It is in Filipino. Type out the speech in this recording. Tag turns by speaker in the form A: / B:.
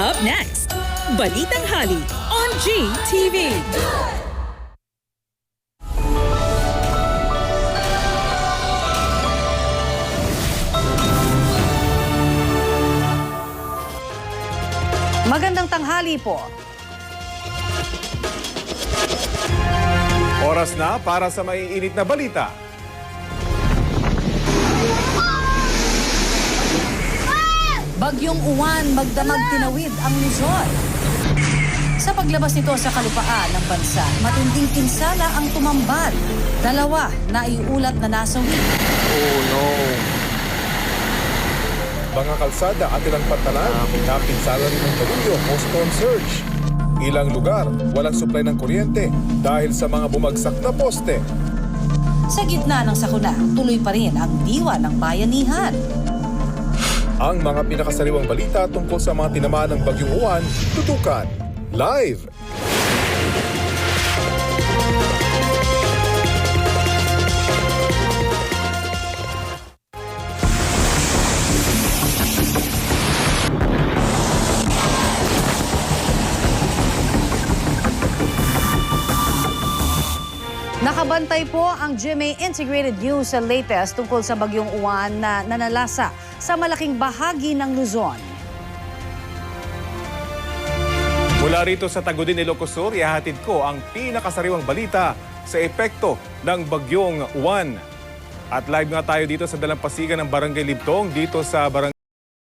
A: Up next, Balitang Hali on GTV.
B: Magandang tanghali po.
C: Oras na para sa maiinit na balita.
B: Bagyong Uwan magdamag tinawid ang Luzon. Sa paglabas nito sa kalupaan ng bansa, matinding pinsala ang tumambad. 2 na iulat na nasawi.
C: Oh no! Mga kalsada at ilang pantalan, napinsala rin ng bagyo o storm surge. Ilang lugar, walang supply ng kuryente dahil sa mga bumagsak na poste.
B: Sa gitna ng sakuna, tuloy pa rin ang diwa ng bayanihan.
C: Ang mga pinakasariwang balita tungkol sa mga tinamaan ng Bagyong Uwan, tutukan live!
B: Nakabantay po ang GMA Integrated News sa latest tungkol sa Bagyong Uwan na nanalasa sa malaking bahagi ng Luzon.
C: Mula rito sa Tagudin, Ilocos Sur, ihahatid ko ang pinakasariwang balita sa epekto ng Bagyong Uwan. At live nga tayo dito sa dalampasigan ng Barangay Libtong, dito sa Barangay